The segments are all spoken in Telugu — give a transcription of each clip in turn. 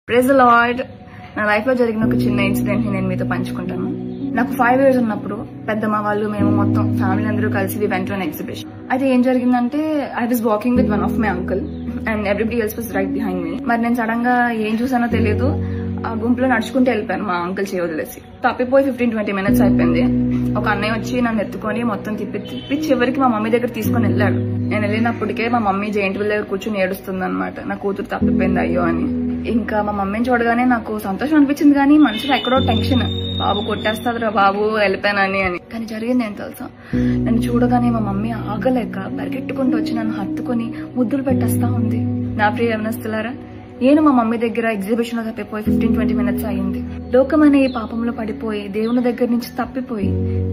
Praise the lord. నా లైఫ్ లో జరిగిన ఒక చిన్న ఇన్సిడెంట్ ని నేను మీతో పంచుకుంటాను. నాకు 5 years ఉన్నప్పుడు పెద్దమ్మ వాళ్ళు మేము మొత్తం ఫ్యామిలీ అందరూ కలిసి వెంట ఎగ్జిబిషన్. అయితే ఏం జరిగిందంటే I was walking with one of my uncle and everybody else was right behind me. మరి నేను సడన్ గా ఏం చూసానో తెలియదు, ఆ గుంపులో నడుచుకుంటూ వెళ్ళిపోయాను మా అంకుల్ చేయి వదిలేసి. తప్పిపోయి 15-20 minutes అయిపోయింది. ఒక అన్నయ్య వచ్చి నన్ను ఎత్తుకొని మొత్తం తిప్పి చివరికి మా మమ్మీ దగ్గర తీసుకొని వెళ్ళాడు. నేను వెళ్ళినప్పటికే మా మమ్మీ జెయింట్ వీల్ దగ్గర కూర్చొని ఏడుస్తుంది అనమాట, నా కూతురు తప్పిపోయింది అయ్యో అని. ఇంకా మా మమ్మీని చూడగానే నాకు సంతోషం అనిపించింది, కానీ మనసులో ఎక్కడో టెన్షన్, బాబు కొట్టేస్తాదిరా బాబు వెళ్ళిపోయానని అని. కానీ జరిగింది ఏం తెలుసా, నన్ను చూడగానే మా మమ్మీ ఆగలేక పరిగెట్టుకుంటూ వచ్చి నన్ను హత్తుకొని ముద్దులు పెట్టేస్తా ఉంది. నా ప్రియ యవనస్తులారా, నేను మా మమ్మీ దగ్గర ఎగ్జిబిషన్ లో తప్పిపోయి 15-20 minutes అయ్యింది. లోకమనే ఈ పాపంలో పడిపోయి దేవుని దగ్గర నుంచి తప్పిపోయి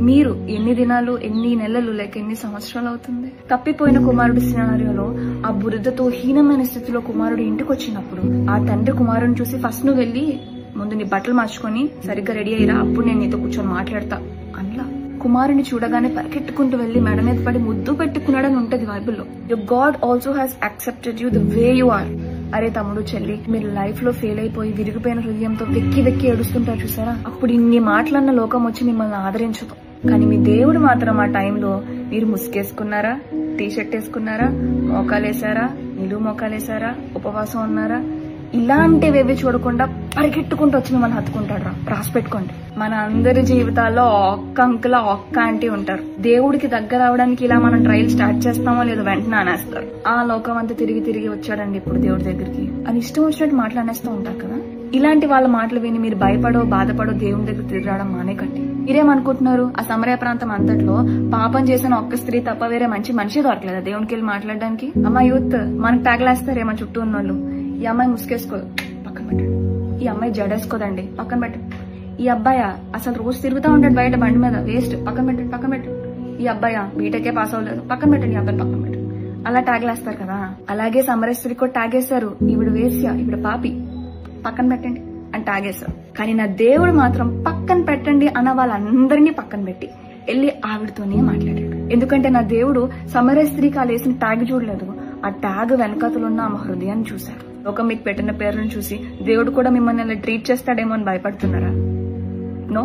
మీరు ఎన్ని దినాలు, ఎన్ని నెలలు, లేక ఎన్ని సంవత్సరాలు అవుతుంది? తప్పిపోయిన కుమారుడు సినారియోలో ఆ బురదతో హీనమైన స్థితిలో కుమారుడు ఇంటికి వచ్చినప్పుడు ఆ తండ్రి కుమారుని చూసి ఫస్ట్ నువ్వు వెళ్ళి ముందు నీ బట్టలు మార్చుకొని సరిగ్గా రెడీ అయ్యిరా, అప్పుడు నేను నీతో కూర్చొని మాట్లాడతా అన్లా. కుమారుని చూడగానే పరిగెట్టుకుంటూ వెళ్లి మెడ మీద పడి ముద్దు పెట్టుకున్నాడని ఉంటది బైబిల్లో. Your God also has accepted you the way you are. అరే తమ్ముడు, చెల్లి, మీరు లైఫ్ లో ఫెయిల్ అయిపోయి విరిగిపోయిన హృదయంతో వెక్కి వెక్కి ఏడుస్తుంటారు చూసారా, అప్పుడు ఇన్ని మాటలన్న లోకం వచ్చి మిమ్మల్ని ఆదరించదు. కానీ మీ దేవుడు మాత్రం ఆ టైంలో మీరు ముసుగేసుకున్నారా, టీ షర్ట్ వేసుకున్నారా, మోకాలేసారా, నిలువు మోకాలేసారా, ఉపవాసం ఉన్నారా, ఇలాంటివేవి చూడకుండా పరిగెట్టుకుంటూ వచ్చి మిమ్మల్ని హత్తుకుంటాడు. రాసి పెట్టుకోండి, మన అందరి జీవితాల్లో ఒక్క అంకుల్ ఒక్క ఆంటీ ఉంటారు. దేవుడికి దగ్గర అవడానికి ఇలా మనం ట్రయల్ స్టార్ట్ చేస్తామో లేదో వెంటనే అనేస్తారు. ఆ లోకం అంతా తిరిగి వచ్చాడండి ఇప్పుడు దేవుడి దగ్గరికి అని ఇష్టం వచ్చినట్టు మాట్లాడేస్తూ ఉంటారు కదా. ఇలాంటి వాళ్ళ మాటలు విని మీరు భయపడో బాధపడో దేవుని దగ్గర తిరిగి రావడం మానేకండి. మీరేమనుకుంటున్నారు, ఆ సమరయ ప్రాంతం అంతట్లో పాపం చేసిన ఒక్క స్త్రీ తప్ప వేరే మంచి మనిషి దొరకలేదా దేవునికి వెళ్ళి మాట్లాడడానికి? అమ్మా యూత్, మనకు ట్యాగ్లేస్తారే మన చుట్టూ ఉన్న వాళ్ళు. ఈ అమ్మాయి ముసుకేసుకోదు, పక్కన పెట్టండి. ఈ అమ్మాయి జడేసుకోదండి, పక్కన పెట్టండి. ఈ అబ్బాయా అసలు రోజు తిరుగుతూ ఉంటాడు బయట బండి మీద, వేస్ట్, పక్కన పెట్టండి. ఈ అబ్బాయా బీటెకే పాస్ అవ్వలేదు, పక్కన పెట్టండి. ఈ అబ్బాయి పక్కన పెట్టండి. అలా ట్యాగ్లేస్తారు కదా. అలాగే సమరేశ్వరికి కూడా ట్యాగ్ వేస్తారు, ఈవిడ వేశ్య, ఈవిడ పాపి, పక్కన పెట్టండి అని ట్యాగ్ వేస్తారు. కానీ నా దేవుడు మాత్రం పక్కన పెట్టండి అన్న వాళ్ళందరినీ పక్కన పెట్టి వెళ్ళి ఆవిడతోనే మాట్లాడాడు. ఎందుకంటే నా దేవుడు సమరేశ్వరికి ఆ వేసిన ట్యాగ్ చూడలేదు, ఆ ట్యాగ్ వెనకతలున్న ఆమె హృదయాన్ని చూశాడు. ఒక మీకు పెట్టిన పేర్లను చూసి దేవుడు కూడా మిమ్మల్ని అలా ట్రీట్ చేస్తాడేమో అని భయపడుతున్నారా? No,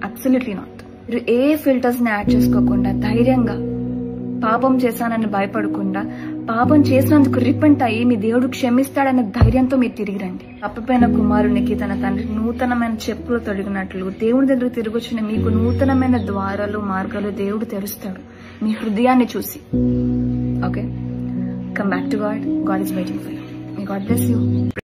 absolutely not. మీరు ఏ ఫిల్టర్స్ ని యాడ్ చేసుకోకుండా ధైర్యంగా పాపం చేశానని భయపడకుండా పాపం చేసినందుకు రిపెంట్ అయ్యి మీ దేవుడు క్షమిస్తాడనే ధైర్యంతో మీరు తిరిగి రండి. తప్పిపోయిన కుమారునికి తన తండ్రి నూతనమైన చెప్పులు తొడిగినట్లు దేవుడి దగ్గర తిరిగి వచ్చిన మీకు నూతనమైన ద్వారాలు, మార్గాలు దేవుడు తెరుస్తాడు మీ హృదయాన్ని చూసి. Okay, come back to God. God is waiting for you. May God bless you.